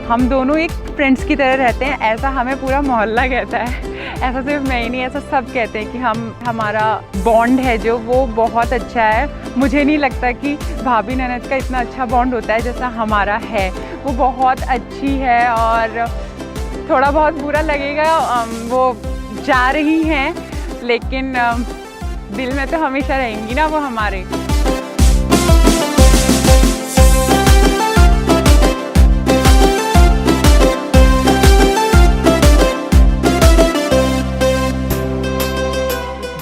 हम दोनों एक फ्रेंड्स की तरह रहते हैं, ऐसा हमें पूरा मोहल्ला कहता है। ऐसा सिर्फ मैं ही नहीं, ऐसा सब कहते हैं कि हमारा बॉन्ड है जो वो बहुत अच्छा है। मुझे नहीं लगता कि भाभी ननद का इतना अच्छा बॉन्ड होता है जैसा हमारा है। वो बहुत अच्छी है और थोड़ा बहुत बुरा लगेगा, वो जा रही हैं, लेकिन दिल में तो हमेशा रहेंगी ना वो हमारे।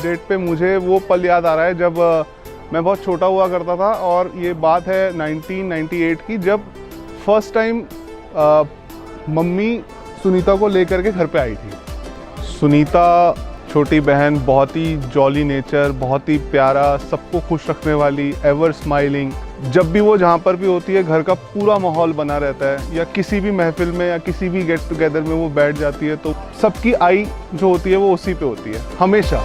डेट पे मुझे वो पल याद आ रहा है जब मैं बहुत छोटा हुआ करता था, और ये बात है 1998 की, जब फर्स्ट टाइम मम्मी सुनीता को लेकर के घर पे आई थी। सुनीता छोटी बहन, बहुत ही जॉली नेचर, बहुत ही प्यारा, सबको खुश रखने वाली, एवर स्माइलिंग। जब भी वो जहाँ पर भी होती है घर का पूरा माहौल बना रहता है, या किसी भी महफिल में या किसी भी गेट टुगेदर में वो बैठ जाती है तो सबकी आई जो होती है वो उसी पे होती है हमेशा।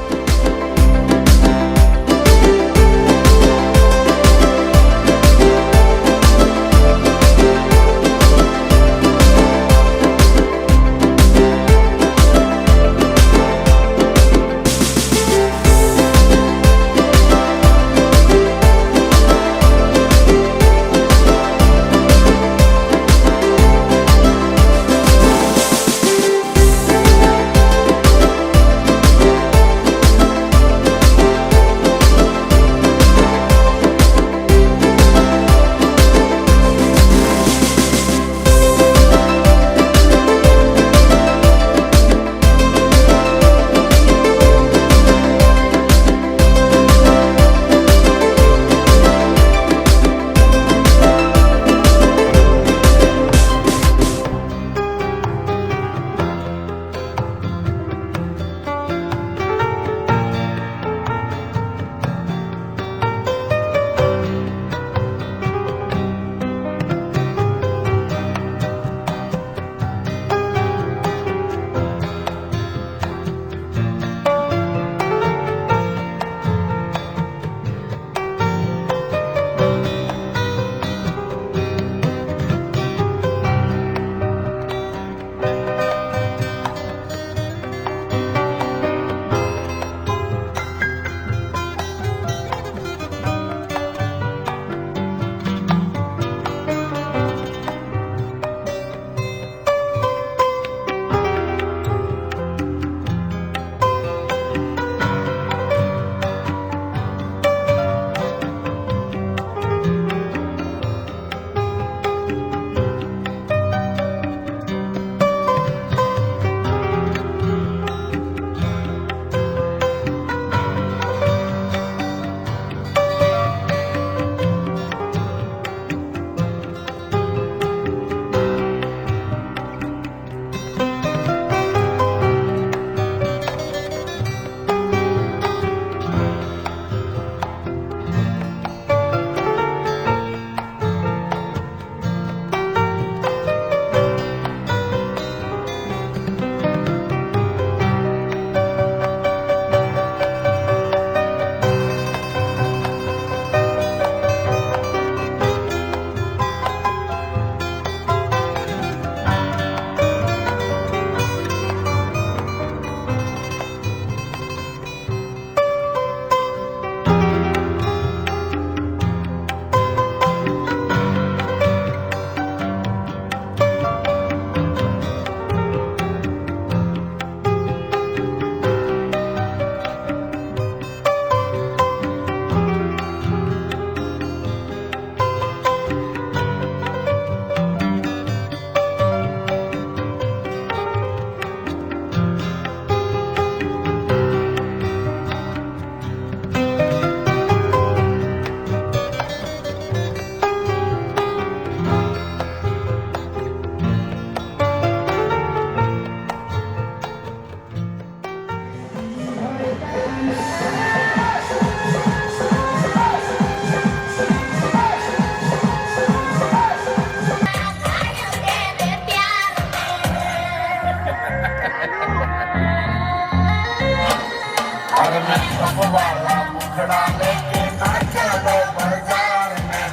मुखड़ा लेके नाचो बाजार में,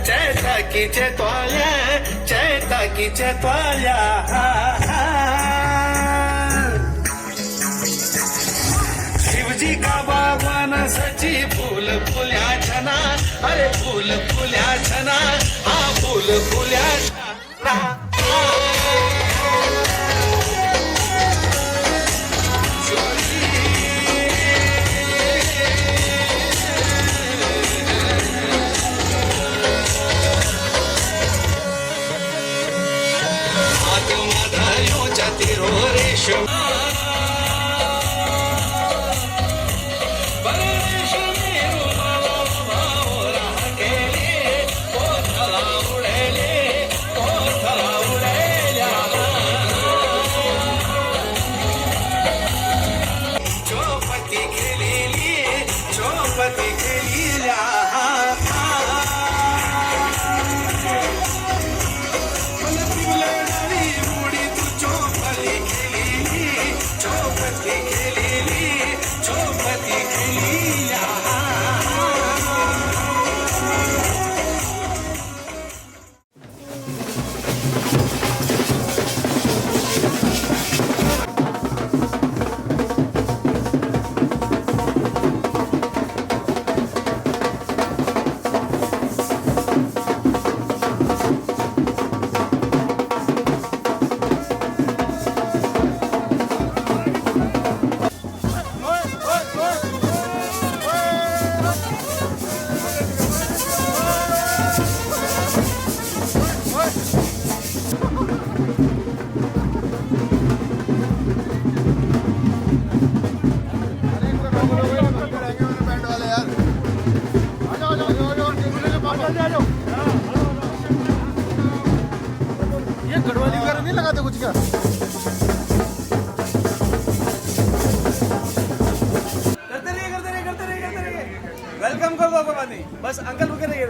Chetakiche toalla, chetakiche toalla. Shivji का बागवान सची फूल फुल्या छना, अरे फूल फुल्या छना, हा फूल फुल्या छना. ये गढ़वाली वगैरह नहीं लगाते कुछ क्या? करते रहिए. वेलकम कर दो पानी. बस अंकल रुके रहिए.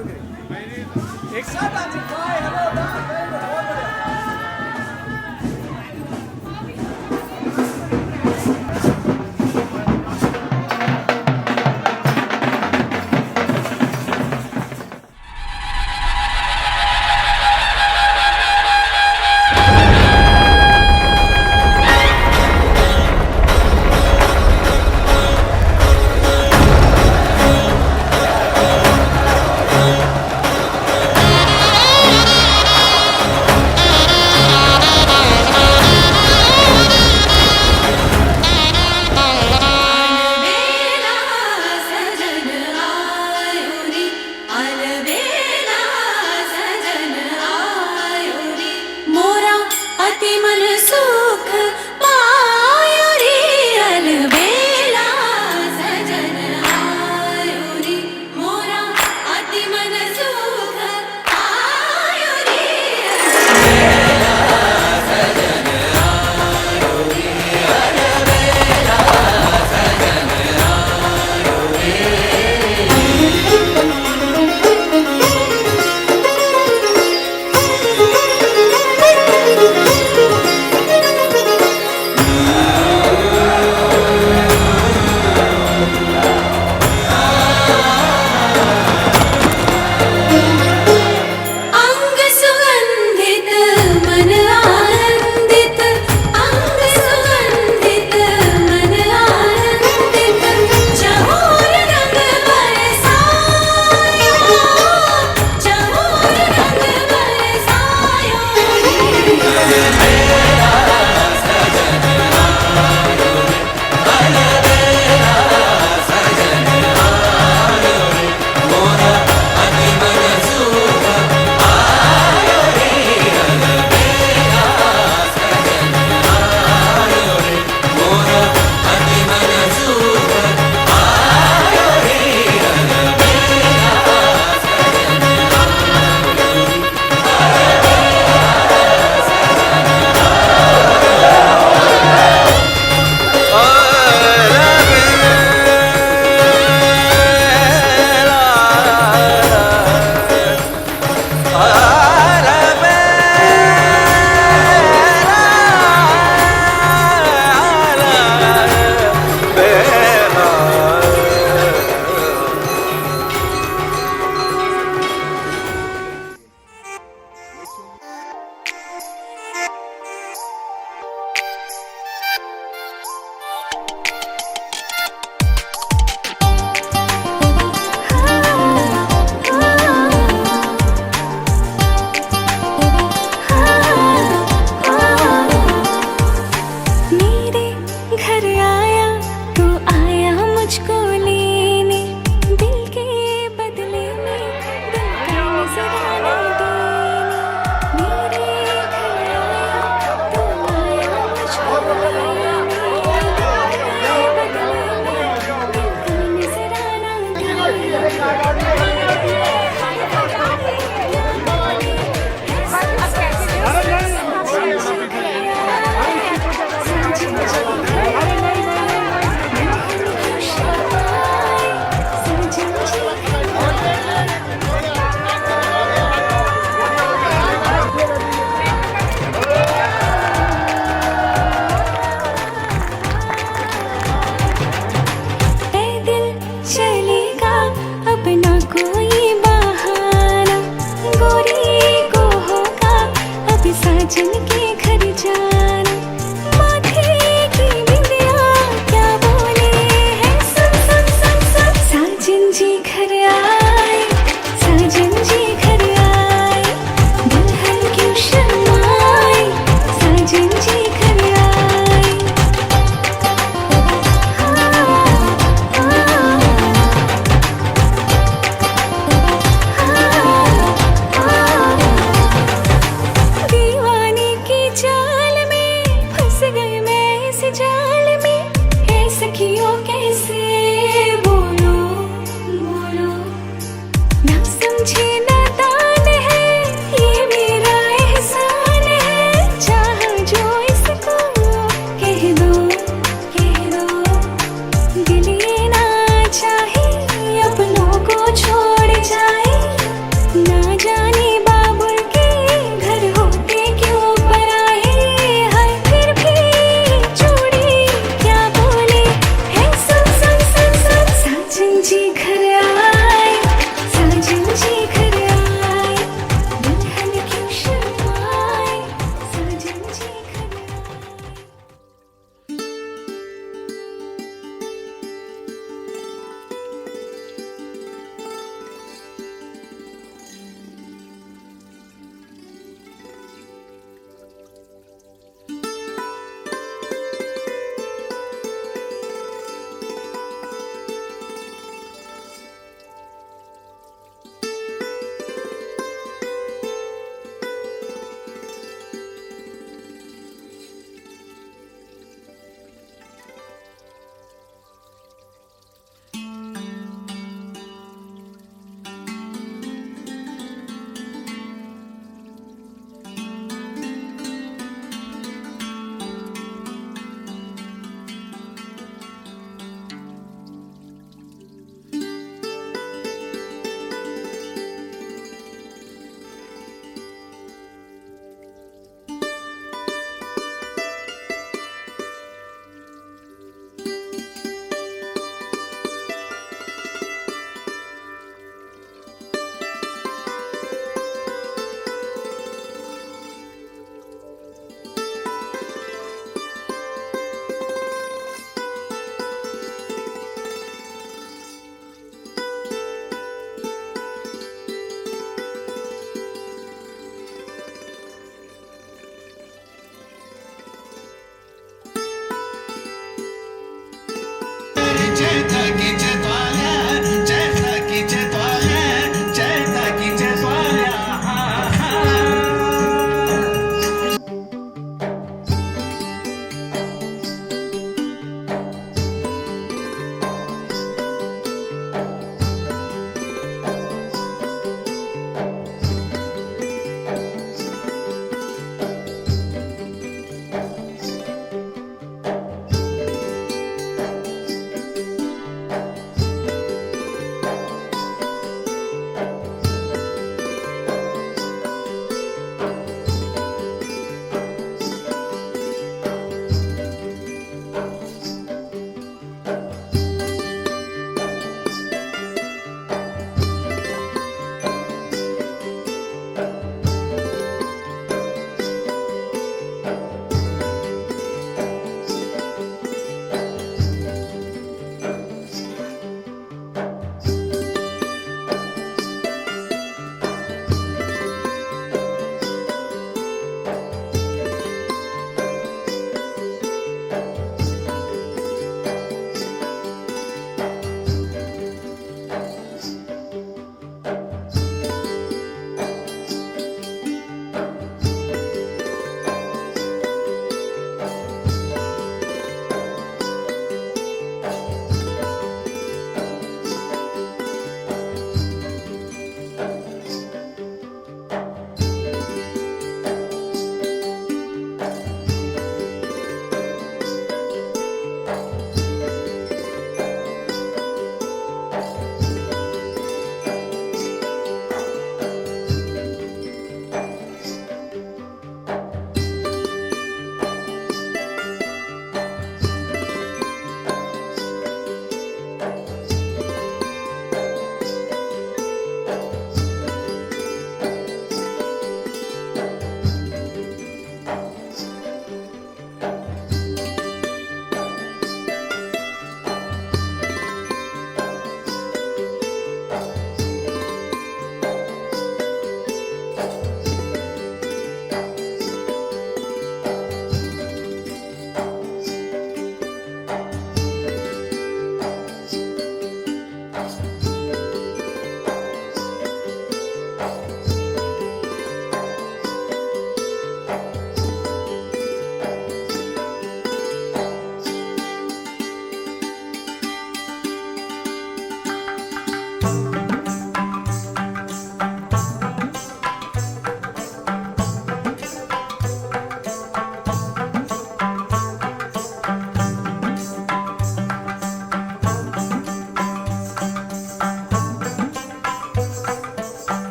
एक साथ आ जाए. हेलो बहुत बढ़िया.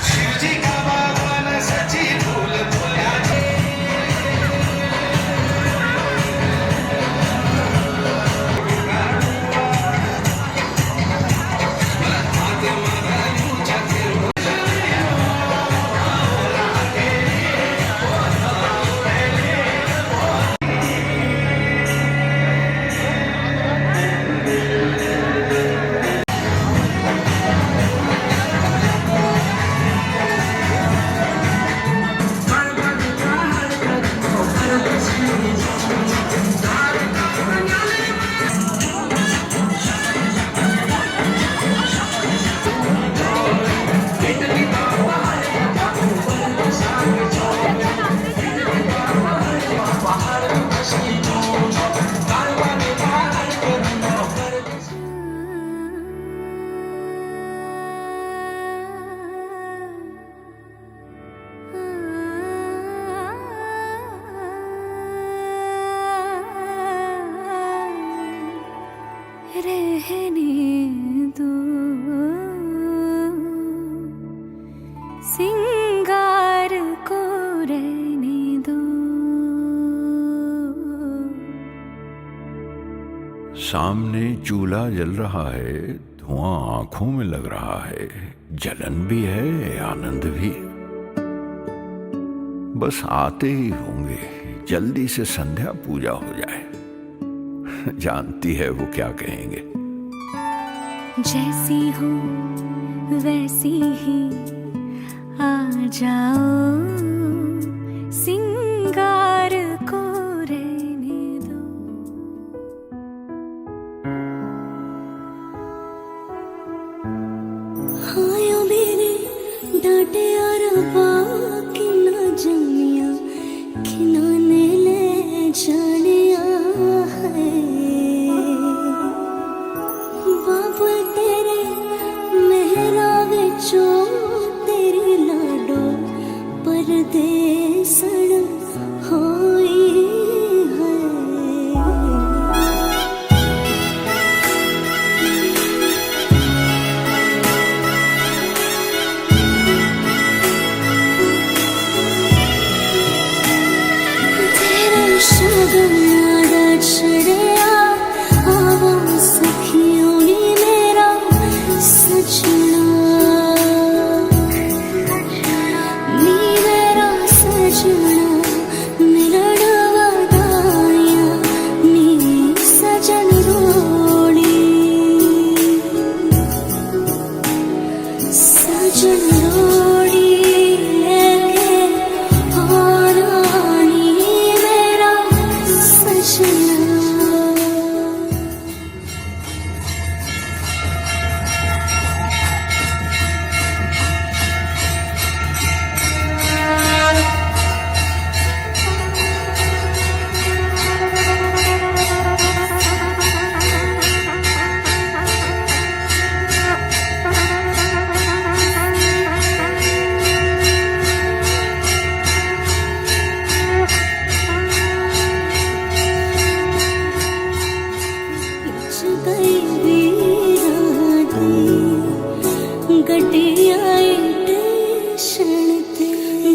शिवजी का बागवान सची फूल फुल्याचे रहने दो सिंगार को रहने दो। सामने चूल्हा जल रहा है, धुआं आंखों में लग रहा है, जलन भी है आनंद भी। बस आते ही होंगे, जल्दी से संध्या पूजा हो जाए। जानती है वो क्या कहेंगे। जैसी हो वैसी ही आ जाओ सिंगार को रहने दो। हाँ यो मेरे डांटे और बाकी ना जमिया खिलौने ले जानिया है। बाबुल तेरे मेहरा विचों तेरी लाडो परदेसण होई है। तेरा शगन आदा छड़िया आवा सखियों नी मेरा सजना नी मेरा सजना मिलन वादाया नी सजन रोड़ी सजन रोड़ी लेके आना नी मेरा सजना।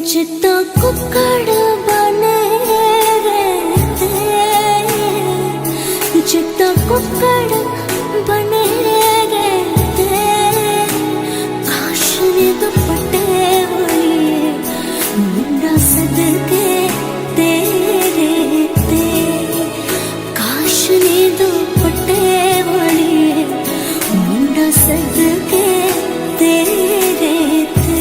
जितना कुकड़ बने रहते, जितना कुकड़ बने रहते, काश ने दुपट्टे वाली मुंडा सदके तेरे ते, काश ने दुपट्टे वाली मुंडा सदके तेरे ते।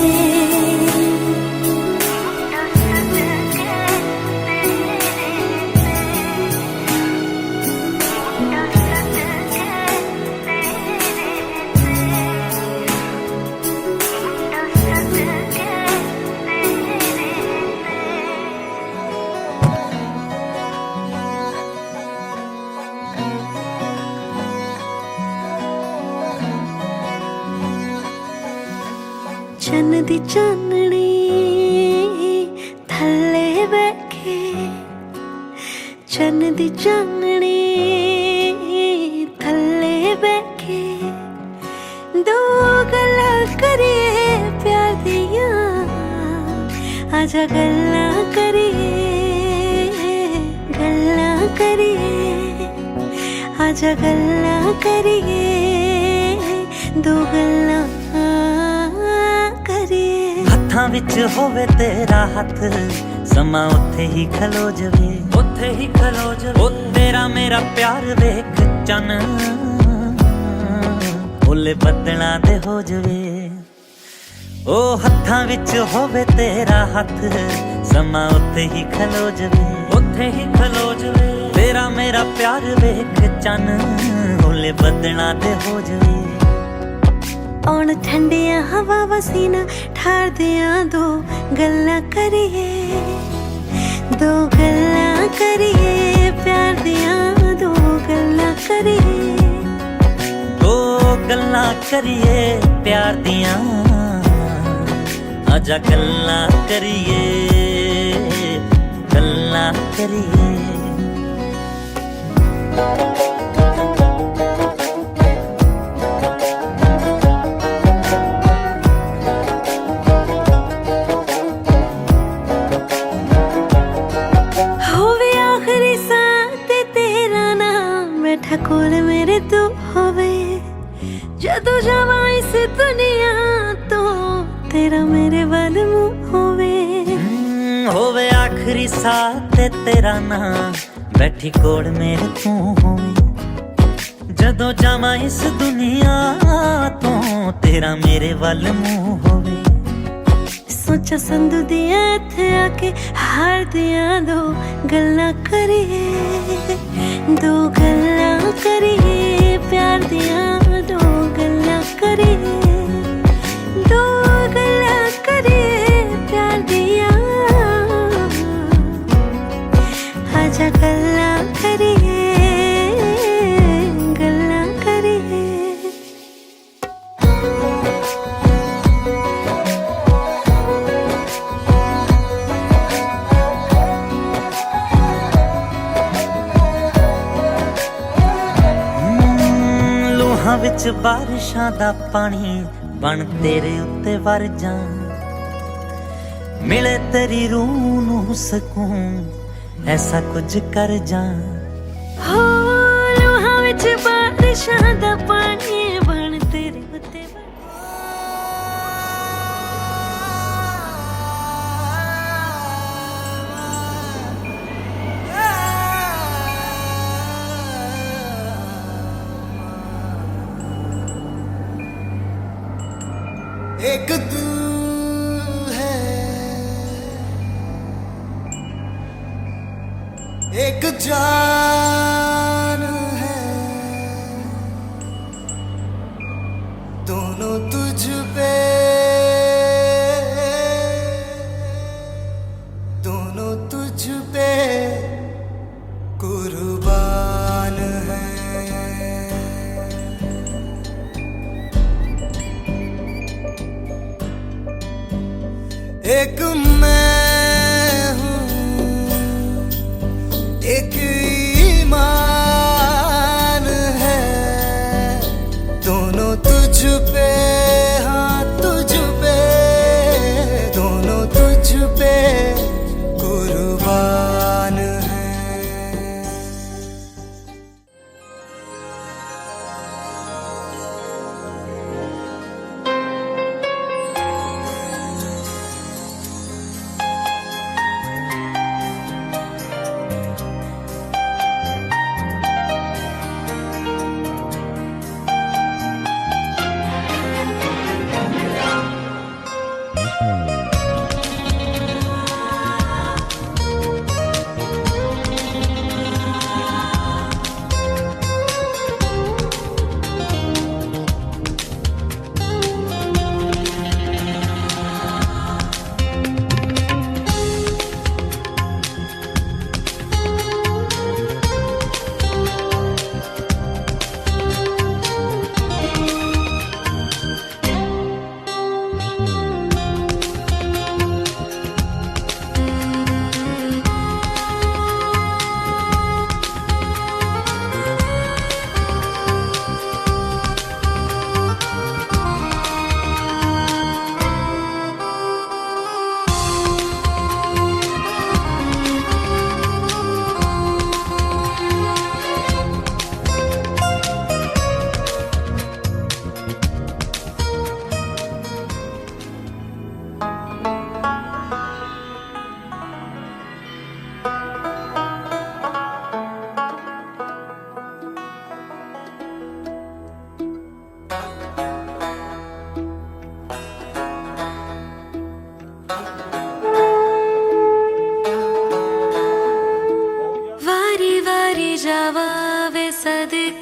चन्न दी चाननी थल्ले बैठे, चन्न दी चाननी थल्ले बैठे, दो गल्लां करिए प्यार दियां, आजा गल्लां करिए, गल्लां करिए, आजा गल्लां करिए, दो गल्लां करिए। हत्थां विच होवे तेरा हत्थ, समा उत्थे ही खलो जवे, उत्थे ही खलो जवे। ओ तेरा मेरा प्यार वेख चन ओले बदला दे हो जवे। ओ हत्थां विच होवे तेरा हत्थ, समा उत्थे ही खलो जवे, उत्थे ही खलो जवे। तेरा मेरा प्यार वेख चन ओले बदला दे हो जवे। औण ठंडिया हवा वसीना ठार दिया, दो गल्लां करिए, दो गल्लां करिए, प्यार दिया दो गल्लां करिए, दो गल्लां करिए, प्यार दिया, आजा गल्लां करिए, गल्लां करिए। कोल मेरे तू होवे, जदों जावां इस दुनिया तो तेरा मेरे वल मुंह होवे आखिरी साथ ते तेरा नाम, बैठी कोल मेरे तू होवे, जदों जावां इस दुनिया तो तेरा मेरे वल मुंह होवे। सोचा संधू दिया इत्थे आके हार दिया, दो गल्लां करिए, दो गल्लां करिए, प्यार दिया दो गल्लां करिए, दो गल्लां करिए, प्यार दिया, आजा गल्लां करिए, गल्लां करिए। विच बारिशां दा पानी बन तेरे उत्ते वर जा, मिले तेरी रूह नूं सकून, ऐसा कुछ कर जा। हो लोहां विच बारिशां दा पानी बन तेरे उत्ते एक तू है, एक जान है, दोनों तुझ पे, दोनों तुझ पे कुर्बान है। एक मैं हूँ, एक ईमान है, दोनों तुझ पे, हाँ तुझ पे, दोनों तुझ पे कुर्बान है।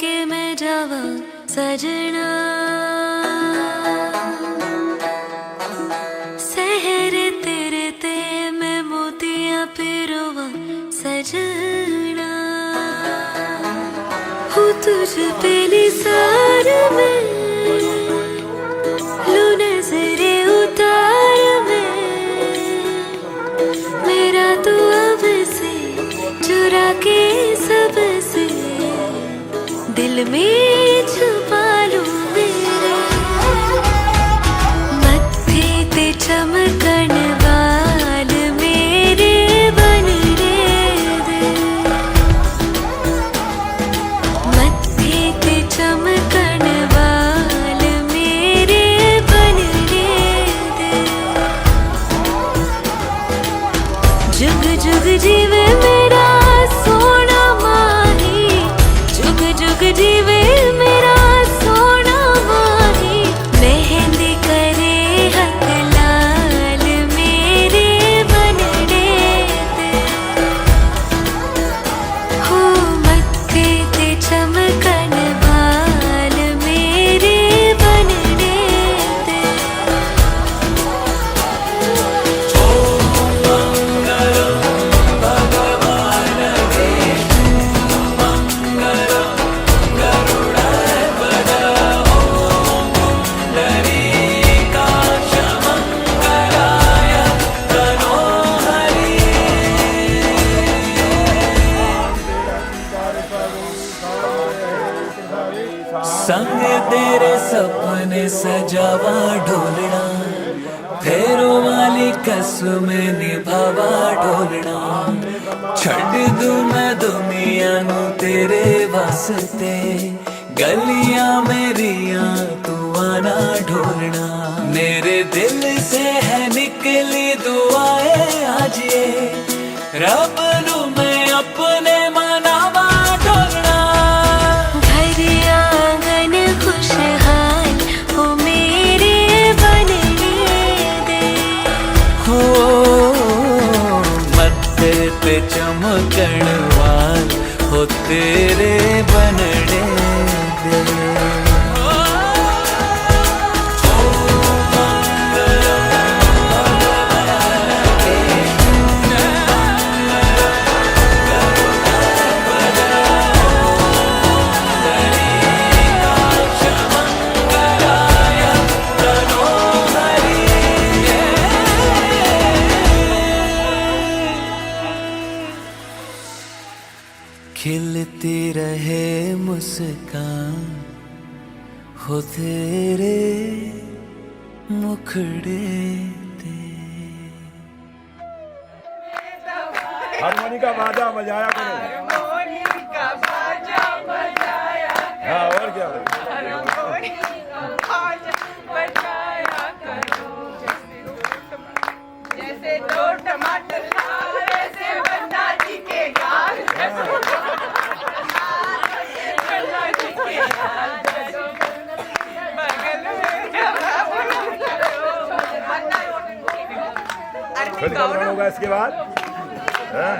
के मैं जावा सजना, सहरे तेरे ते मैं मोतियां पिरोवा सजना, हूँ तुझ पे निसार में, लू नजरे उतार में, मेरा तो अब से चुरा के सबसे दिल में छुपा लूं मेरे, मत्थे ते चमकन वाल मेरे बन रे दे, मत्थे ते चमकन वाल मेरे बन रे दे, जुग जुग जीवे मेरा सोना माही, जुग जुग जीवे मेरा सोना माही, मेहंदी करे हक लाल मेरे बनने दे, हो मत्थे ते चमकन वाल मेरे बनने दे। संग तेरे सपने सजावा ढोलना, फेरों वाली कसम निभावा ढोलना, छड़ दूं मैं दुनिया नू तेरे वास्ते, गलियां मेरियां तू आना ढोलना, मेरे दिल से है निकली दुआएं आज ये, रब नू मैं अपने मनावा ढोलना, घर आंगन खुशहाल हो मेरे बनने दे, हो मत्थे पे चमकण वाल हो तेरे बनने दे। खिलती रहे मुस्कान हो तेरे मुखड़े ते। हारमोनी का बाजा बजाया करो। हारमोनी का बाजा बजाया करो। हाँ, और क्या? हारमोनी का बाजा बजाया करो। जैसे दो टमाटर लाल, वैसे बन्ना जी के गाल। बन्ना जी के गाल। बगल में फिर क्या होगा इसके बाद? हाँ?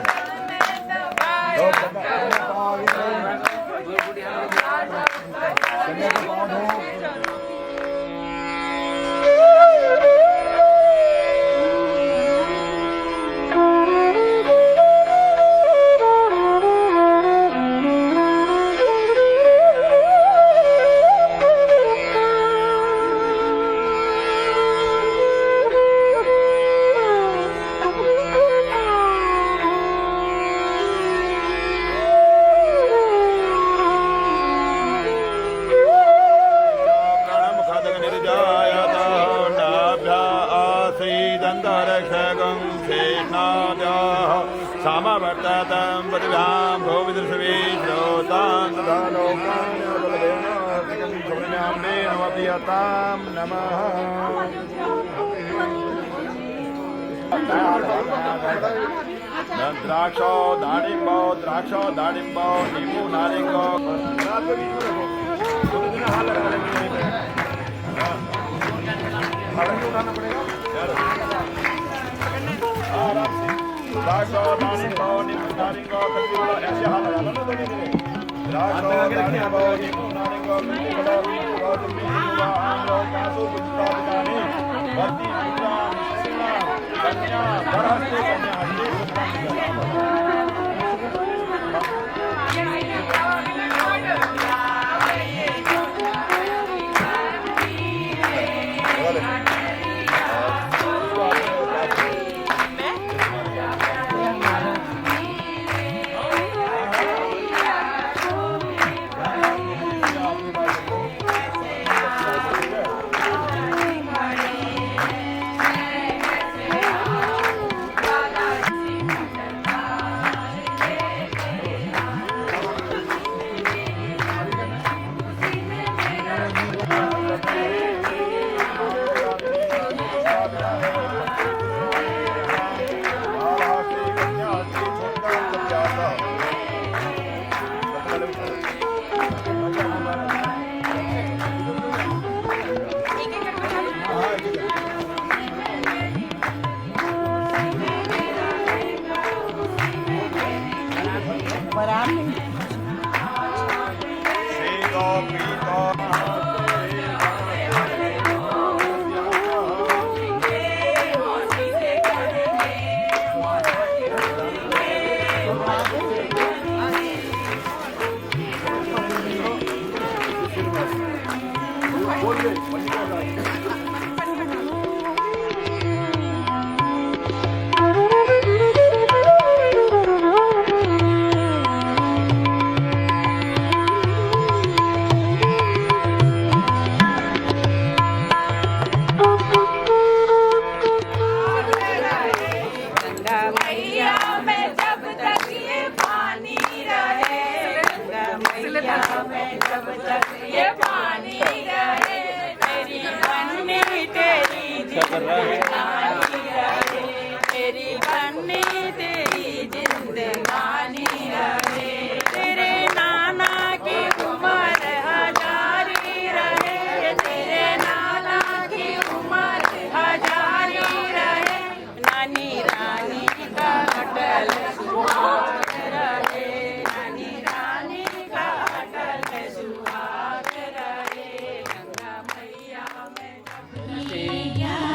सामवर्ततं पृथिव्यां भूमिदृशवे श्रोतां तथा लोकां नमः। द्राक्षो दाडिम्बो नींबू नारिंगो उठाना पड़ेगा। द्राक्षो दाडिम्बो नींबू नारिंगो ऐसे हाथ लगा लो।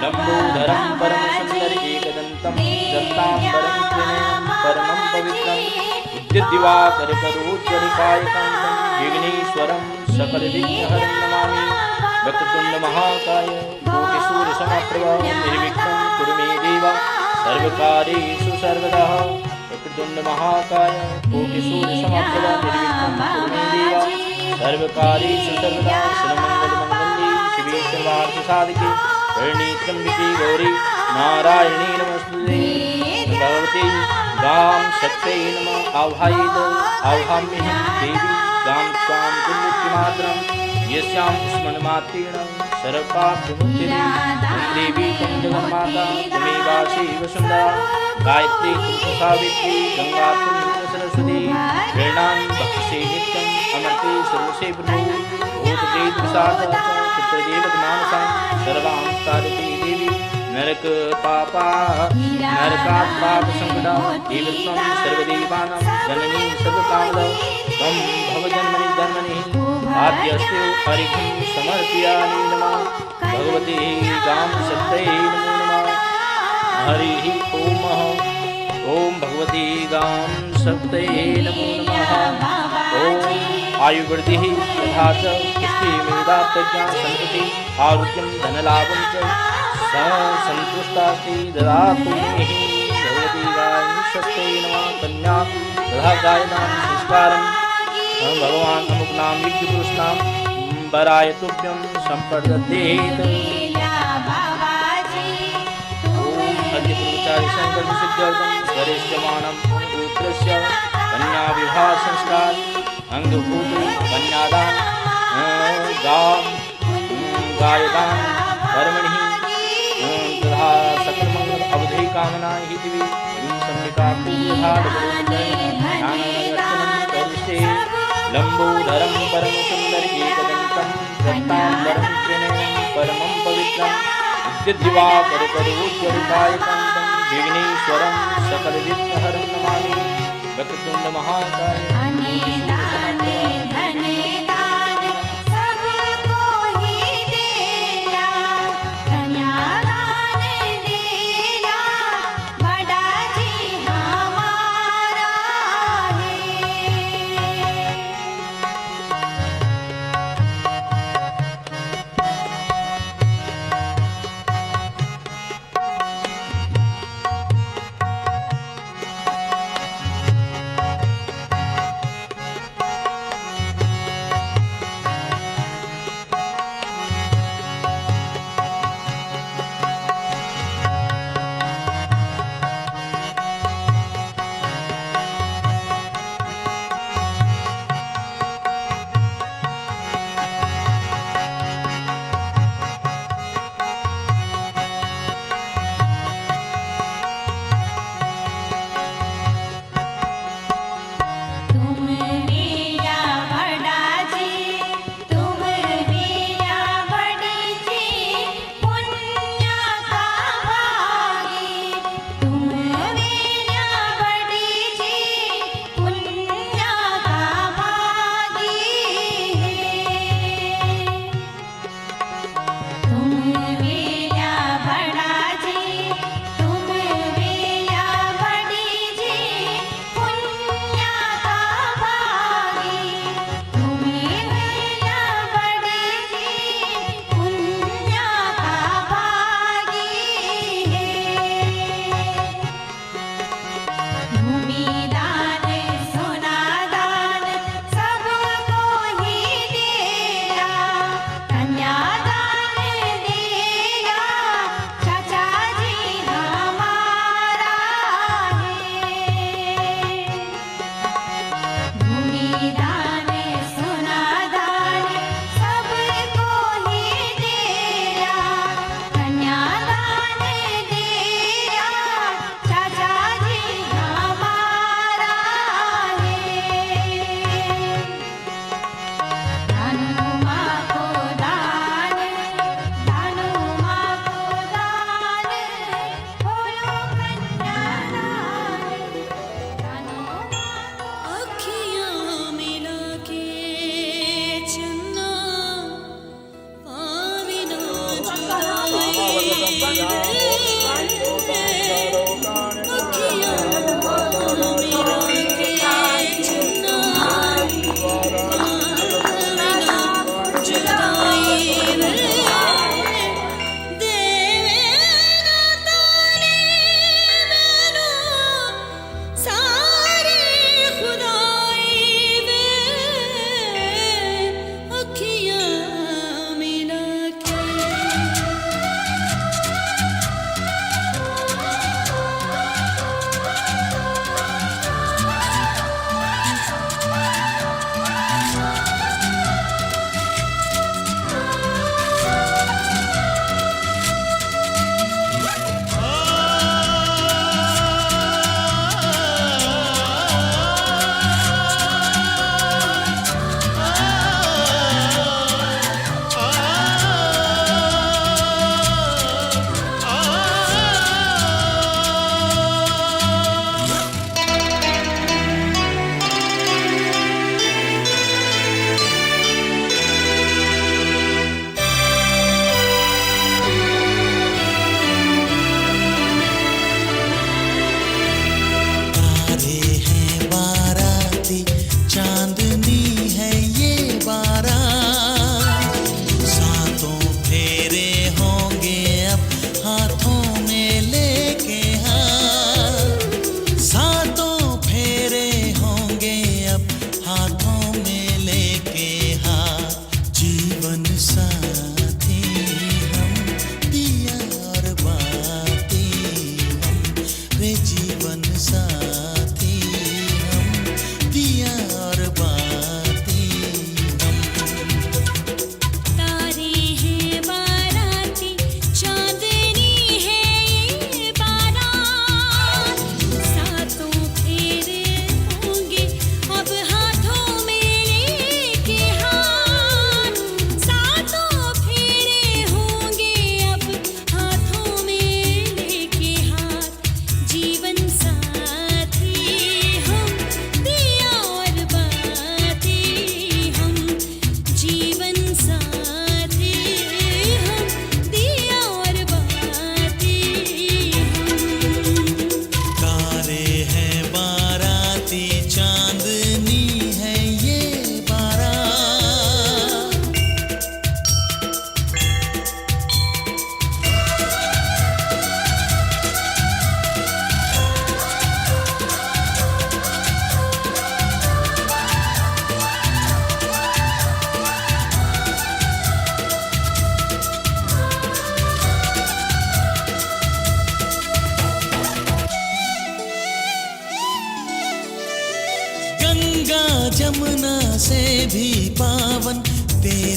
लंबोदरं परम सुंदर एकदंतं दत्तांबरं त्रिनयनं परमं पवित्रं उद्यद्दिवाकर करोज्जलिकायकान्तं विघ्नेश्वरं सकलविघ्नहरं नमामि। वक्रतुंड महाकाय कोटिसूर्यसमप्रभा निर्विघ्नं कुरु मे देव सर्वकार्येषु सर्वदा। वक्रतुंड महाकाय कोटिसूर्यसमप्रभा निर्विघ्नं कुरु मे देव सर्वकार्येषु सर्वदा। सर्वमंगलमंगल्ये शिवे सर्वार्थसाधिके शरण्ये गौरी नारायणी नमस्ते। भगवती गां शक्त्यै नमः। आवाहयाम्यहं देवी गां त्वां पुण्यतिमात्रं यस्यां स्मरणमात्रेण सर्वपापविमुक्तिदे। देवी त्वं जगन्माता त्वमेवासि वसुन्धरा गायत्री त्वं सावित्री गंगा त्वं सरस्वती। प्रेरणां भक्तिसे नित्यम् अमर्ते सर्वसे प्रभो भूतप्रेत पिशाचा चित्रदेवतमानसां सर्वां तारके देवी। नरक पापा नरकात् पापसङ्कटा एव त्वं सर्वदेवानां जननी सर्वकामदा। त्वं भवजन्मनि जन्मनि आद्यस्ते हरिं समर्पयामि नमः। भगवते गां शक्त्यै नमो नमः। हरिः ओम ओम भगवती गां शक्त्यै नमो नमः। ओम आयुर्वृद्धिः तथा च पुष्टिमेधा प्रज्ञा संतति आरोग्यं धनलाभं च सन्तुष्टास्ति ददातु मे। भगवती गां शक्त्यै नमः। कन्या तथा गायनां संस्कारं भगवान् अमुकनां यज्ञपुरुषनां वराय तुभ्यं सम्प्रदद्येत्। अद्य ब्रह्मचारी संकल्प सिद्ध्यर्थं वरिष्ठमाणं पुत्रस्य कन्या विवाह संस्कार अंगभूत कन्यादान गायदान कर्मणि तथा सकल मंगल अवधि कामना हि दिवि लंबोदरं परम सुंदर एकदंतं दत्तांबरं त्रिनयनं परमं पवित्रं विद्युद्दिवाकर करोज्जलिकायकान्तं विघ्नेश्वरं सकलविघ्नहरं नमामि। वक्रतुंड महाकाय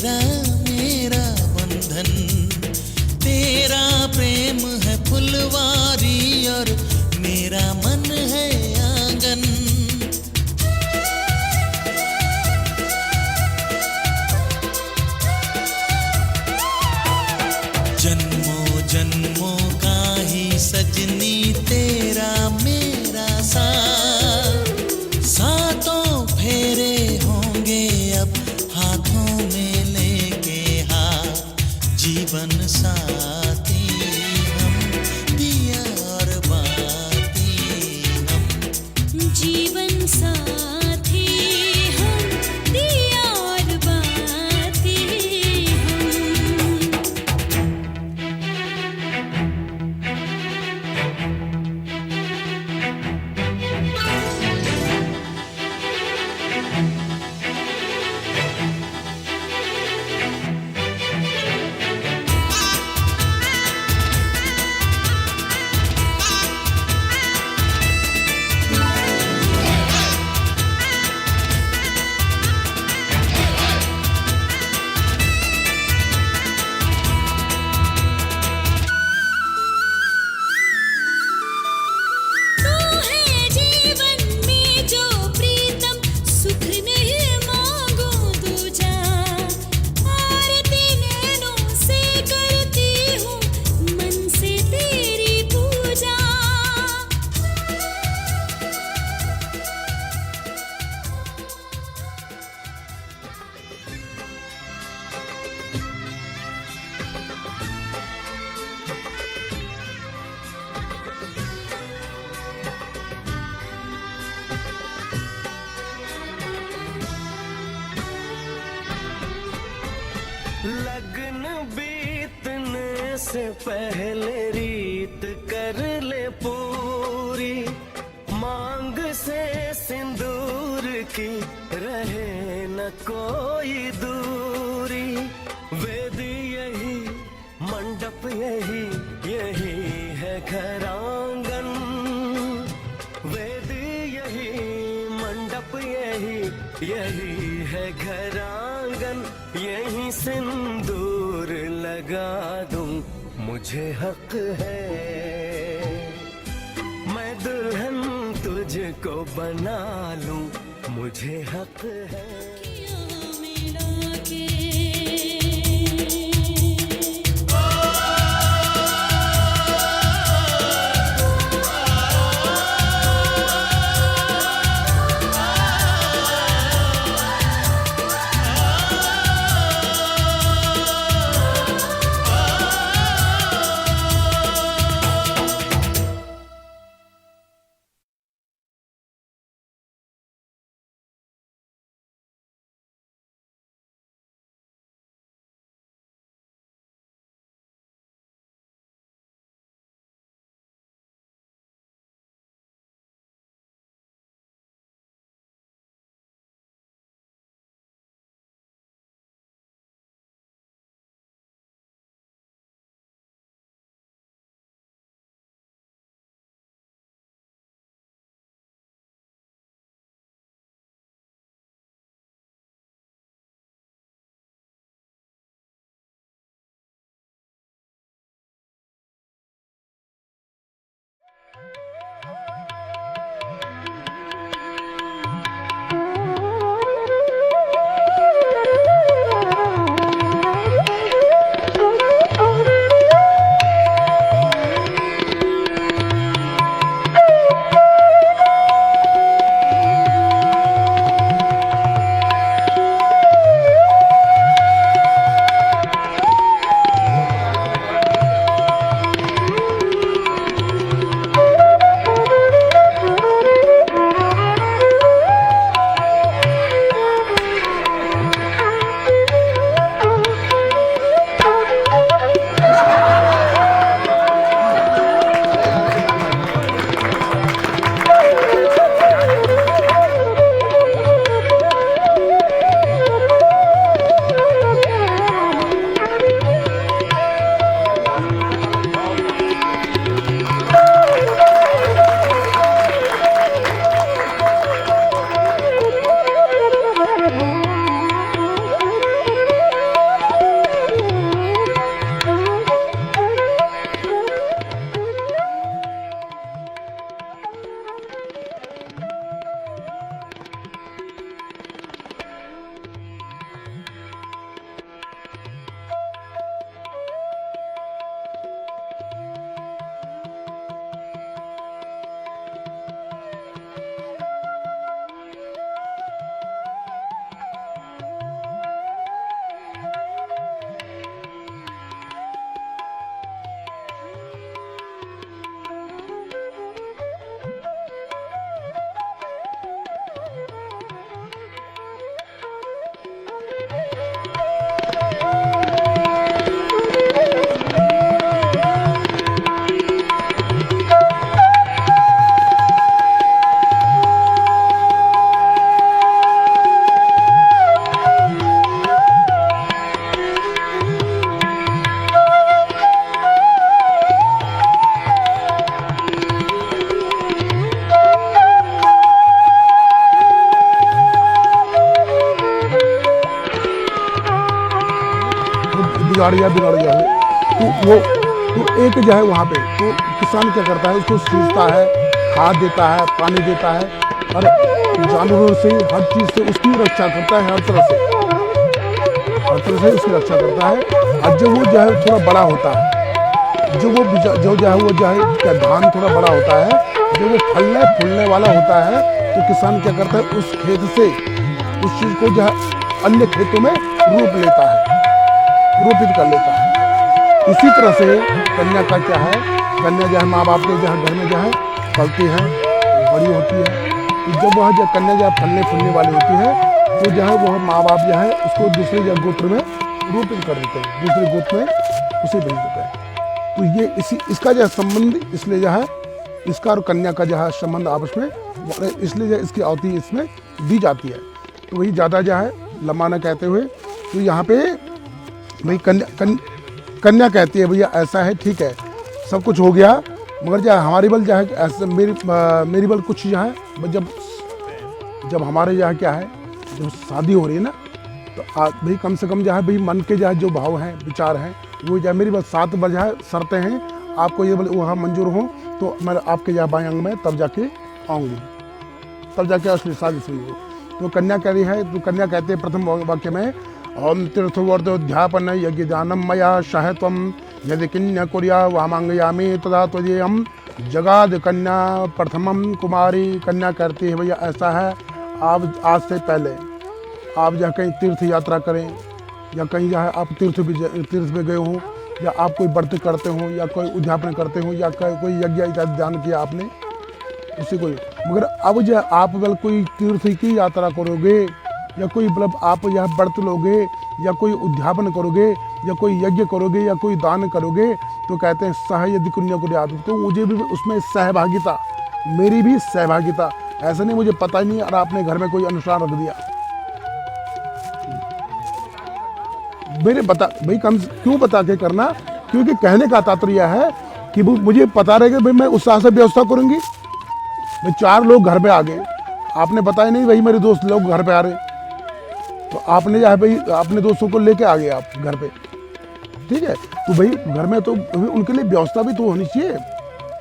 तेरा मेरा बंधन, तेरा प्रेम है फुलवारी और मेरा मन है आंगन। जन्मों जन्मों का ही सजनी तेरा मेरा साथ, सातों फेरे होंगे अब हाथों में लेके हाथ, जीवन साथी हम, दिया और बाती हम। जीवन साथी हम, दिया और बाती हम। तू है जीवन में जो प्रीतम, सुख नहीं मांगू दूजा। आरती नैनों से करती हूँ, मन से तेरी पूजा। लगन बीतने से पहले रीत कर ले पूरी, मांग से सिंदूर की रहे न कोई दूरी। वेद यही मंडप यही, यही है घर आंगन। वेद यही मंडप यही, यही है घर आंगन। यही सिंदूर लगा दूं, मुझे हक है। मैं दुल्हन तुझको बना लूं, मुझे हक है। बिगाड़ गया तो एक जो है वहाँ पे तो किसान क्या करता है, उसको सींचता है, खाद देता है, पानी देता है और जानवरों से हर चीज़ से उसकी रक्षा करता है, हर तरह से उसकी रक्षा करता है। और जब वो जो है थोड़ा बड़ा होता है, जो है क्या धान थोड़ा बड़ा होता है, जब वो फलने फूलने वाला होता है तो किसान क्या करता है, उस खेत से उस चीज़ को जो है अन्य खेतों में रोपित कर लेता है। इसी तरह से कन्या का क्या है, कन्या जो है माँ बाप के जो है घर में जो है पलती है, बड़ी होती है। तो जब वह जो कन्या जो है फलने फूलने वाली होती है तो जो है वह माँ बाप जो है उसको दूसरे जो गोत्र में रोपित कर देते हैं, दूसरे गोत्र में उसे भेज देते हैं। तो ये इसका जो है संबंध इसलिए जो है इसका और कन्या का जो है संबंध आपस में, इसलिए जो इसकी आहुति इसमें दी जाती है। तो वही ज़्यादा जो है लंबा न कहते हुए तो यहाँ पे भाई कन्या कहती है भैया ऐसा है, ठीक है सब कुछ हो गया, मगर जो है हमारी बल जो है ऐसे मेरी बल कुछ जो है जब हमारे जो है क्या है, जब शादी हो रही है ना तो भाई कम से कम जो है भाई मन के जो है जो भाव हैं विचार हैं वो जो है मेरी बस 7 बजे है शर्तें हैं, आपको ये बोले वहाँ मंजूर हो तो मैं आपके यहाँ बाएं अंग में तब जाके आऊँगी, तब जाके असली शादी शुरू हो। तो कन्या कह रही है, तो कन्या कहते हैं प्रथम वाक्य में ओम तीर्थवर्धोध्यापन यज्ञ दानम मया शाहत्वम यदि किन्या कुर्या वामांगयामी तदा त्वजेयम जगाद कन्या प्रथमम कुमारी। कन्या करती है भैया ऐसा है, आप आज से पहले आप जहाँ कहीं तीर्थ यात्रा करें या कहीं जहाँ आप तीर्थ पे गए हों या आप कोई व्रत करते हों या कोई उद्यापन करते हों या कोई यज्ञ इत्यादि दान किया आपने उसी को, मगर अब जो आप बल कोई तीर्थ की यात्रा करोगे या कोई मतलब आप यहाँ व्रत लोगे या कोई उद्यापन करोगे या कोई यज्ञ करोगे या कोई दान करोगे तो कहते हैं सह यदि कुन्या को याद, तो मुझे भी उसमें सहभागिता, मेरी भी सहभागिता। ऐसा नहीं मुझे पता ही नहीं और आपने घर में कोई अनुष्ठान रख दिया, मेरे बता भाई कम क्यों बता के करना, क्योंकि कहने का तात्पर्य है कि मुझे पता रहेगा भाई मैं उत्साह से व्यवस्था करूंगी। भाई 4 लोग घर पे आ गए, आपने बताया नहीं भाई मेरे दोस्त लोग घर पे आ रहे, तो आपने जो है भाई अपने दोस्तों को लेके आ गए आप घर पे, ठीक है। तो भाई घर में तो उनके लिए व्यवस्था भी तो होनी चाहिए।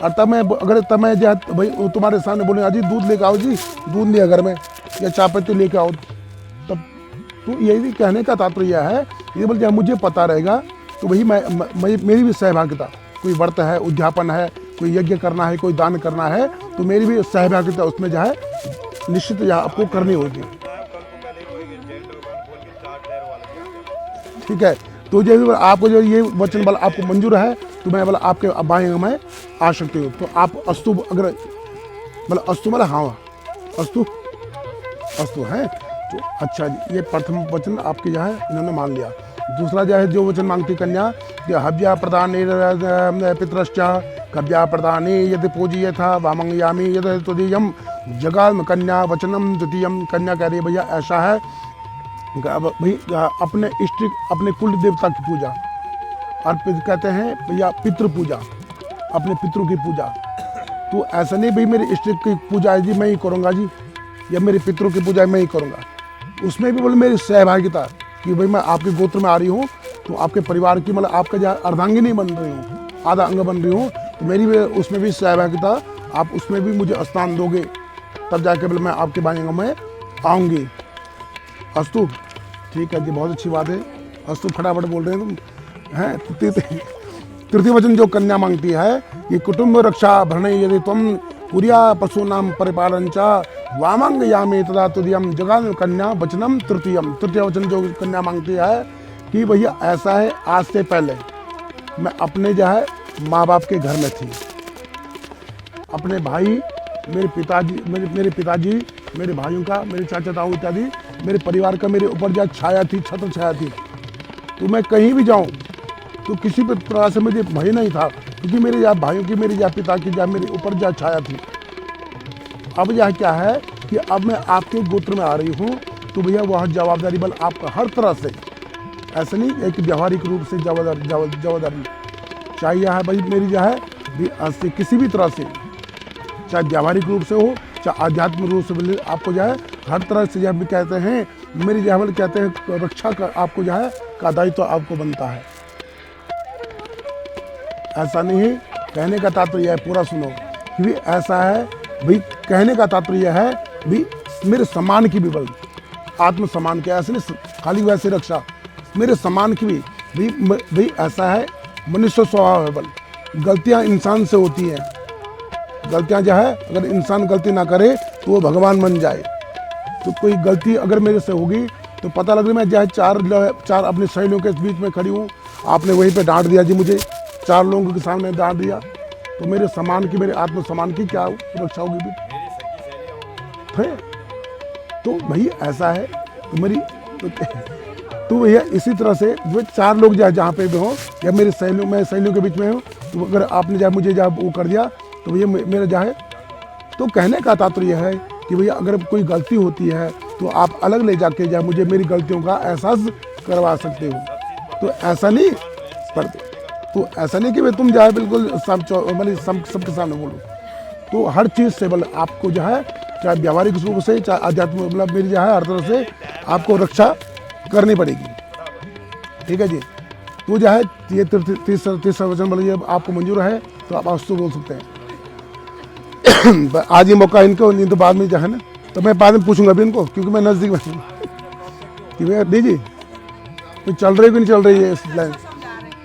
और तब मैं जो है भाई तुम्हारे सामने बोले अजी दूध लेके आओ जी, दूध नहीं है घर में, या चाय पत्ती लेके आओ, तब तो यही कहने का तात्पर्य है ये बोल जब मुझे पता रहेगा तो वही मेरी भी सहभागिता, कोई व्रत है, उद्यापन है, कोई यज्ञ करना है, कोई दान करना है, तो मेरी भी सहभागिता उसमें जो है निश्चित यहाँ आपको करनी होगी, ठीक है। तो जो आपको जो ये वचन बल आपको मंजूर है तो मैं बोला आपके बाएं अंग में आ सकती हूँ। तो आप अस्तु अगर मतलब अस्तु मतलब हाँ अस्तु है तो अच्छा जी, ये प्रथम वचन आपके जो है इन्होंने मान लिया। दूसरा जो है जो वचन मांगती कन्या कि हव्या प्रदान पितरश्च कव्या प्रदान यदि पूज्य था वामंगयामी यदि तुदीयम जगाम कन्या वचनम द्वितीयम। कन्या कह रही है भैया ऐसा है भाई अपने इष्ट अपने कुल देवता की पूजा, और कहते हैं भैया पितृ पूजा, अपने पितरों की पूजा। तो ऐसा नहीं भाई मेरे इष्ट की पूजा है जी मैं ही करूँगा जी, या मेरे पितरों की पूजा मैं ही करूँगा, उसमें भी बोले मेरी सहभागिता कि भाई मैं आपके गोत्र में आ रही हूँ तो आपके परिवार की मतलब आपका जो अर्धांगिनी बन रही हूँ, आधा अंग बन रही हूँ, तो मेरी भी उसमें भी सहभागिता, आप उसमें भी मुझे स्थान दोगे तब जाके बोले मैं आपके बाएं अंग में आऊँगी। अस्तु ठीक है जी, बहुत अच्छी बात है, अस्तु फटाफट बोल रहे हैं तुम हैं। तृतीय वचन जो कन्या मांगती है कि कुटुंब रक्षा भरण यदि तुम कुरिया पशूनाम परिपालन च वामंगयामी तदा तुदीयम जगाम कन्या वचनम तृतीयम। तृतीय वचन जो कन्या मांगती है कि भैया ऐसा है आज से पहले मैं अपने जो है माँ बाप के घर में थी, अपने भाई मेरे पिताजी मेरे भाइयों का, मेरे चाचा ताऊ इत्यादि मेरे परिवार का मेरे ऊपर जो छाया थी, छत्र छाया थी। तो मैं कहीं भी जाऊं तो किसी भी प्रकार से मुझे भय नहीं था, क्योंकि मेरे यहाँ भाइयों की, मेरे यहाँ पिता की, जहाँ मेरे ऊपर जहाँ छाया थी। अब यह क्या है कि अब मैं आपके गोत्र में आ रही हूँ तो भैया वह जवाबदारी बल आपका हर तरह से, ऐसा नहीं एक व्यवहारिक रूप से जवाबदारी चाहिए है भाई मेरी जो है किसी भी तरह से, चाहे व्यवहारिक रूप से हो चाहे आध्यात्मिक रूप से आपको जो है हर तरह से जब भी कहते हैं मेरी जो है कहते हैं रक्षा का आपको जो है का दायित्व तो आपको बनता है। ऐसा नहीं है, कहने का तात्पर्य है, पूरा सुनो कि ऐसा है भाई, कहने का तात्पर्य है भी मेरे सम्मान की भी बल, आत्म सम्मान के, ऐसे नहीं खाली वैसे रक्षा, मेरे सम्मान की भी भाई ऐसा है। मनुष्य स्वभाव है बल, गलतियां इंसान से होती हैं, गलतियां जो है अगर इंसान गलती ना करे तो वो भगवान बन जाए। तो कोई गलती अगर मेरे से होगी तो पता लग रहा मैं चाहे चार अपने सहेलियों के बीच में खड़ी हूँ, आपने वहीं पे डांट दिया जी, मुझे 4 लोगों के सामने डांट दिया, तो मेरे सम्मान की, मेरे आत्म सम्मान की क्या रक्षा होगी भी है? तो भाई ऐसा है तो मेरी तो भैया इसी तरह से जो 4 लोग जहाँ पे भी हों या मेरे सहेलियों, मैं सहेलियों के बीच में हूँ, तो अगर आपने जब मुझे जब वो कर दिया तो भैया मेरा जो है, तो कहने का तात्पर्य है कि भैया अगर कोई गलती होती है तो आप अलग ले जाके जब मुझे मेरी गलतियों का एहसास करवा सकते हो। तो ऐसा नहीं तो ऐसा नहीं कि भाई तुम जो है बिल्कुल सबके सामने बोलो। तो हर चीज़ से मतलब आपको जो है चाहे व्यावहारिक रूप से चाहे आध्यात्मिक मतलब मेरी जो है हर तरह से आपको रक्षा करनी पड़ेगी। ठीक है जी। तो जो है ये तीसरा वचन बोलिए आपको मंजूर है तो आप अस्तु बोल सकते हैं। आज ये मौका इनको, नहीं तो बाद में जो है ना, तो मैं बाद में पूछूंगा अभी इनको, क्योंकि मैं नज़दीक में कि भैया दीजिए तो चल रही कि नहीं चल रही है इस लाइन।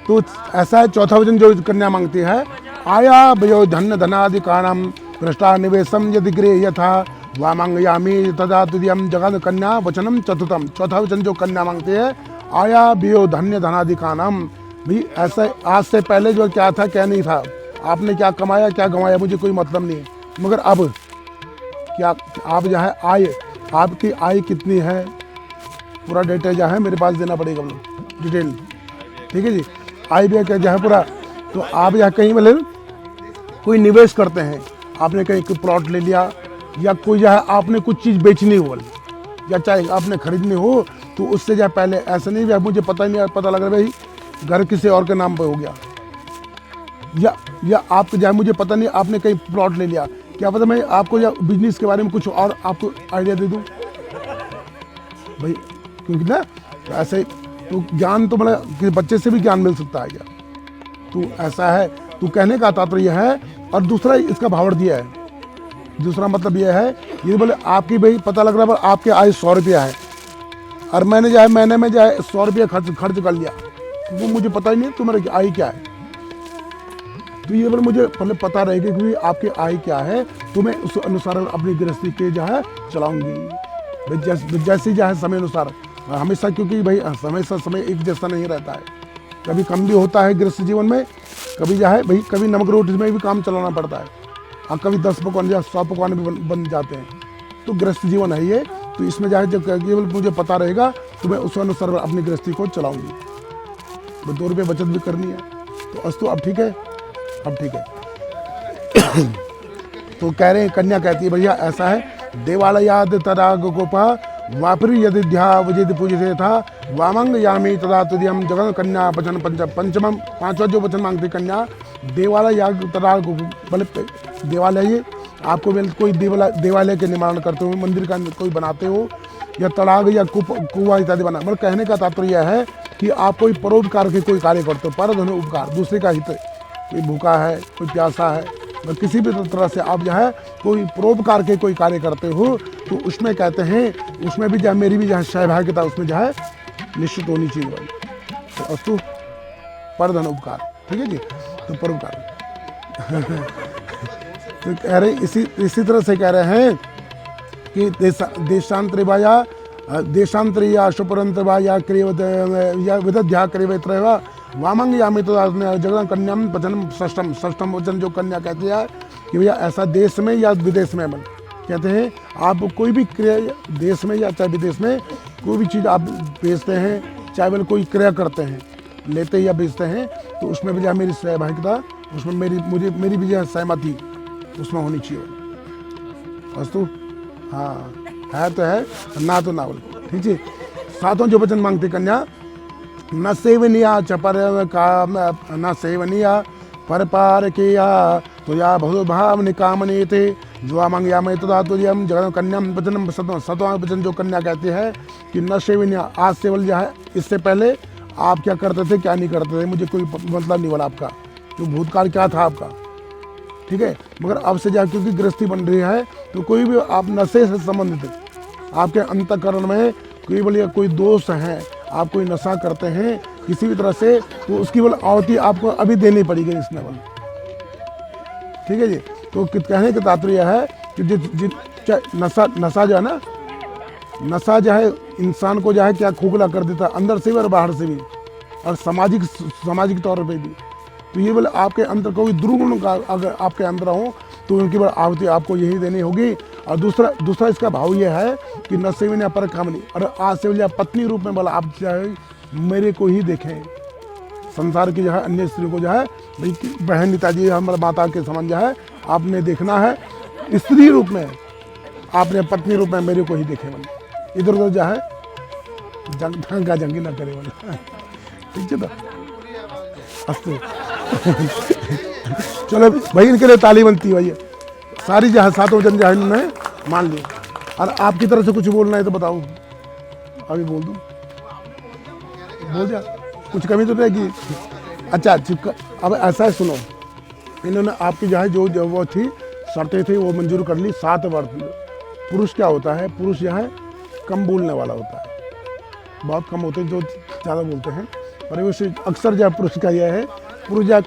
तो ऐसा है, चौथा वचन जो कन्या मांगती है, आया भयो धन्य धनादि कारणम भ्रष्टा निवेशम यदि गृह यथा वामांगयामी तदा तुदियम जगत कन्या वचनम चतुर्थम। चौथा वचन जो कन्या मांगती है, आया भयो धन्य धनादि कारणम, भी ऐसा आज से पहले जो क्या था क्या नहीं था, आपने क्या कमाया क्या गंवाया मुझे कोई मतलब नहीं है, मगर अब क्या आप जो है आय, आपकी आय कितनी है पूरा डेटा जो है मेरे पास देना पड़ेगा डिटेल। ठीक है जी। आय भी क्या जो है पूरा, तो आप यहाँ कहीं मतलब कोई निवेश करते हैं, आपने कहीं कोई प्लॉट ले लिया या कोई जो है आपने कुछ चीज़ बेचनी हो या चाहे आपने खरीदनी हो, तो उससे जो पहले ऐसा नहीं भी मुझे पता नहीं, पता लग रहा भाई घर किसी और के नाम पर हो गया, या आप जो है मुझे पता नहीं आपने कहीं प्लॉट ले लिया, क्या पता मैं आपको या बिजनेस के बारे में कुछ और आपको आइडिया दे दूं भाई, क्योंकि ना ऐसे तो ज्ञान तो मतलब कि बच्चे से भी ज्ञान मिल सकता है क्या। तो ऐसा है, तो कहने का तात्पर्य है। और दूसरा इसका भावार्थ दिया है, दूसरा मतलब यह है, ये बोले आपकी भाई पता लग रहा है आपके आय 100 रुपया है और मैंने जो है महीने में जो है 100 रुपया खर्च कर लिया, तो वो मुझे पता ही नहीं तुम्हारी आय क्या है। तो ये बोले मुझे पहले पता रहेगा कि आपकी आय क्या है, तो मैं उस अनुसार अपनी गृहस्थी के जो है चलाऊंगी जैसे जो है समय अनुसार हमेशा, क्योंकि भाई हमेशा समय एक जैसा नहीं रहता है, कभी कम भी होता है गृहस्थ जीवन में, कभी जो है भाई कभी नमक रोटी में भी काम चलाना पड़ता है और कभी 10 पकवान या 100 पकवान भी बन जाते हैं। तो गृहस्थ जीवन है ये, तो इसमें जो है जब केवल मुझे पता रहेगा तो मैं उस अनुसार अपनी गृहस्थी को चलाऊंगी। 2 रुपये बचत भी करनी है। तो अस्तु अब ठीक है, अब ठीक है। तो कह रहे हैं, कन्या कहती है भैया ऐसा है, देवालयाद तदा गोपा वापरी यदि ध्या वजित पूजित था वामंग यामी तदा तुदियम जगत कन्या वचन पंचमम। 5वां जो वचन मांगती कन्या, देवालय याग तदा बोले देवालय, आपको कोई देवालय के निर्माण करते हो, मंदिर का कोई बनाते हो या तड़ाग या कुआं इत्यादि बना, मतलब कहने का तात्पर्य है कि आप कोई परोपकार के कोई कार्य करते हो, पर धन उपकार, दूसरे का हित, कोई भूखा है कोई प्यासा है, किसी भी तरह से आप जो है कोई परोपकार के कोई कार्य करते हो, तो उसमें कहते हैं उसमें भी जो है मेरी भी जो है सहभागिता उसमें जो है निश्चित होनी चाहिए भाई। तो अस्तु पर धन उपकार, ठीक है जी। तो परोपकार तो कह रहे इसी तरह से कह रहे हैं कि देशांतरिया शुपरंतवा या विदध्या क्रियवत्रवा वामंग यामी तो जगत कन्याम वचन षष्ठम वचन जो कन्या कहती है कि भैया ऐसा देश में या विदेश में, मन कहते हैं आप कोई भी क्रिया देश में या चाहे विदेश में कोई भी चीज़ आप बेचते हैं, चाहे वह कोई क्रिया करते हैं, लेते या बेचते हैं, तो उसमें भी जो मेरी सहभागिता, उसमें मेरी भी जो सहमति उसमें होनी चाहिए। अस्तु हाँ, है तो है, ना तो ना बोलो, ठीक है। 7वां जो वचन मांगते कन्या, न सेवनिया चपर का न सेवनिया पर पार किया तो या बहुभाव निकामने थे जो मांग या मैं तो हम जगह कन्या वचन सतवां वचन जो कन्या कहते हैं कि न सेवन्या, आज सेवल जो है, इससे पहले आप क्या करते थे क्या नहीं करते थे मुझे कोई मतलब नहीं बोला आपका, जो भूतकाल क्या था आपका, ठीक है। मगर अब से जा क्योंकि गृहस्थी बन रही है तो कोई भी आप नशे से संबंधित आपके अंतःकरण में कोई बोलिए कोई दोष है, आप कोई नशा करते हैं किसी भी तरह से, तो उसकी बोले आहुति आपको अभी देनी पड़ेगी इसमें बोले, ठीक है जी। तो कहने का तात्पर्य है कि नशा जो है ना, नशा जो है इंसान को जो है क्या खोखला कर देता है अंदर से भी और बाहर से भी, और सामाजिक तौर पे भी। तो ये बोले आपके अंदर कोई दुर्गुण का अगर आपके अंदर हो तो उनकी बड़ी आहुति आपको यही देनी होगी। और दूसरा इसका भाव ये है कि न सेवन्या पर कामनी, और आज से पत्नी रूप में बोला आप चाहे मेरे को ही देखें, संसार की जो है अन्य स्त्री को जो है बहन नेताजी हमारे माता के समान जो है आपने देखना है, स्त्री रूप में आपने पत्नी रूप में मेरे को ही देखे बोले, इधर उधर जो है जंगी ना करे बोले, ठीक है। तो अस्तु चलो भाई, इनके लिए ताली बनती है भाई, सारी जो है सातों वचन जो है इन्होंने मान ली। और आपकी तरफ से कुछ बोलना है तो बताओ, अभी बोल दूँ, बोल जा, कुछ कमी तो रहेगी। अच्छा अब ऐसा है सुनो, इन्होंने आपकी जो है जो वो थी शर्तें थी वो मंजूर कर ली। 7 वर्ष पुरुष क्या होता है, पुरुष जो है कम बोलने वाला होता है, बहुत कम होते हैं जो ज़्यादा बोलते हैं, पर वैसे अक्सर जो पुरुष का यह है, पुरुष जो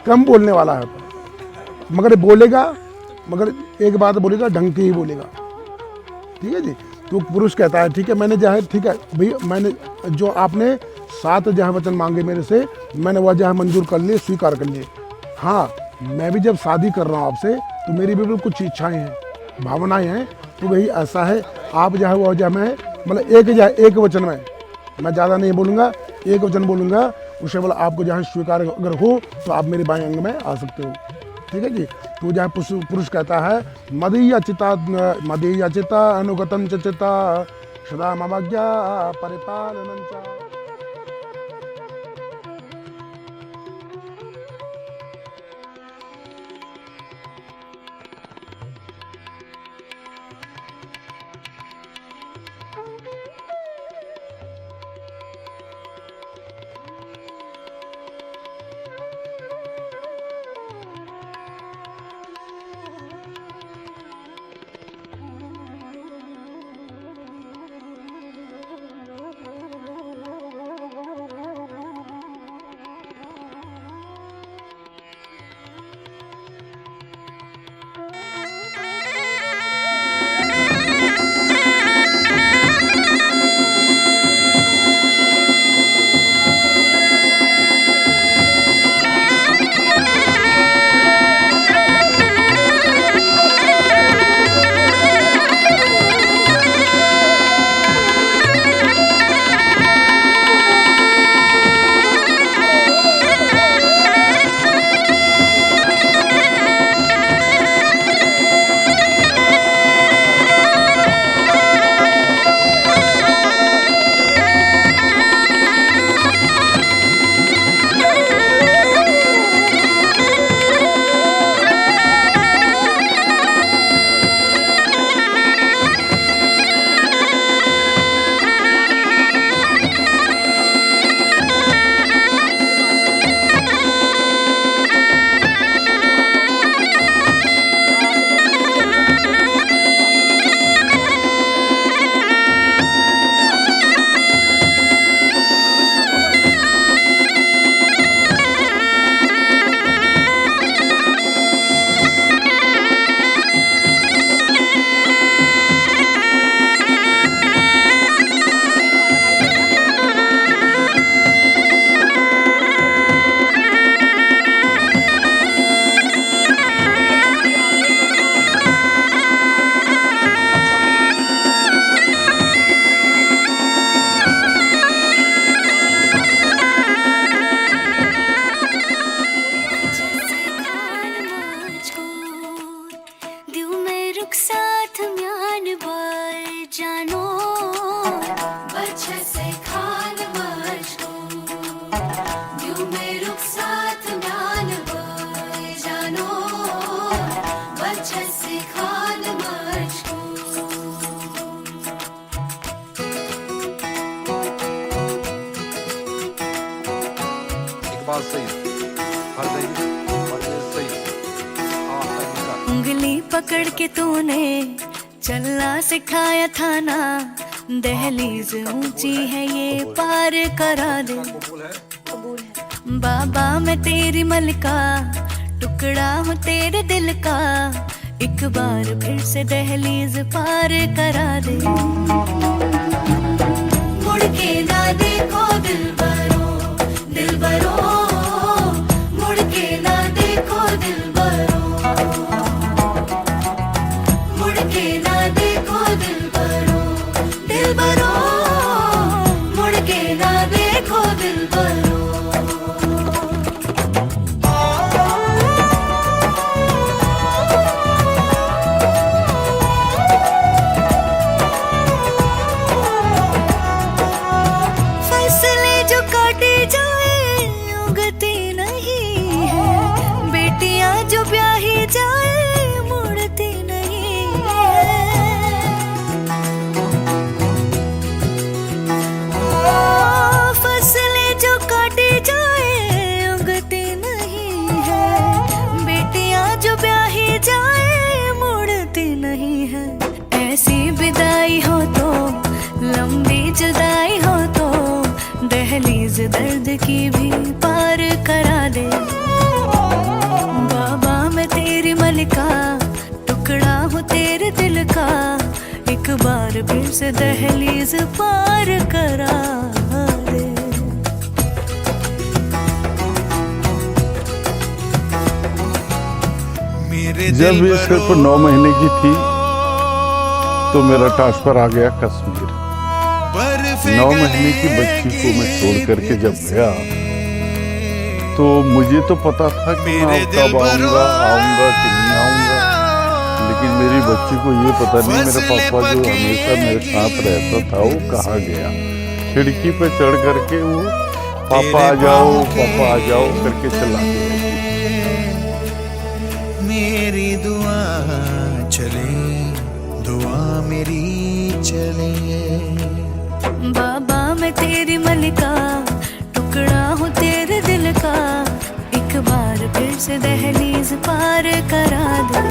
कम बोलने वाला है, मगर बोलेगा, मगर एक बात बोलेगा ढंग की ही बोलेगा, ठीक है जी। तो पुरुष कहता है ठीक है मैंने जो है, ठीक है भाई मैंने जो आपने 7 जो है वचन मांगे मेरे से, मैंने वह जो है मंजूर कर लिए, स्वीकार कर लिए। हाँ मैं भी जब शादी कर रहा हूँ आपसे तो मेरी भी कुछ इच्छाएं हैं, भावनाएं हैं, तो वही ऐसा है आप जो है वो जो मैं मतलब एक वचन में, मैं ज़्यादा नहीं बोलूँगा, एक वचन बोलूँगा, उसे बोला आपको जहाँ स्वीकार अगर हो तो आप मेरे बाएं अंग में आ सकते हो, ठीक है जी। तो जहाँ पुरुष कहता है मदीय चिता अनुगतम चिता सदा ममाज्ञा परिपालनं च। उंगली पकड़ के तूने चलना सिखाया था ना, दहलीज ऊंची है ये पार करा दे। बाबा मैं तेरी मलका, टुकड़ा हूँ तेरे दिल का, एक बार फिर से दहलीज पार करा दे। मुड़ के ना देखो दिलबरो, दिलबरो, मुड़ के ना देखो दिलबरो, मुड़ के ना देखो दिलबरो, दिलबरो, मुड़ के ना देखो दिलबरो। फसलें जो काटी जाए उगती नहीं है, बेटियां जो ब्याही जाए मुड़ती नहीं है। फसलें जो काटी जाए उगती नहीं है, बेटियां जो ब्याही जाए मुड़ती नहीं है। ऐसी विदाई हो तो, लंबी जुदाई हो तो, दहलीज दर्द की भी पार करा दे। बाबा मैं तेरी मलिका, टुकड़ा हूँ तेरे दिल का, एक बार फिर से दहलीज पार करा दे। जब ये सिर्फ 9 महीने की थी तो मेरा ट्रांसफर आ गया कश्मीर। 9 महीने की बच्ची को मैं छोड़ करके जब गया तो मुझे तो पता था कि मैं कब आऊँगा कि नहीं आऊँगा, लेकिन मेरी बच्ची को ये पता नहीं मेरा पापा जो हमेशा मेरे साथ रहता था वो कहाँ गया। खिड़की पे चढ़ करके वो पापा आ जाओ करके चला गया। मेरी दुआ चले, दुआ मेरी चले। बाबा मैं तेरी मलिका, टुकड़ा हूँ तेरे दिल का, एक बार फिर से दहलीज पार करा दे।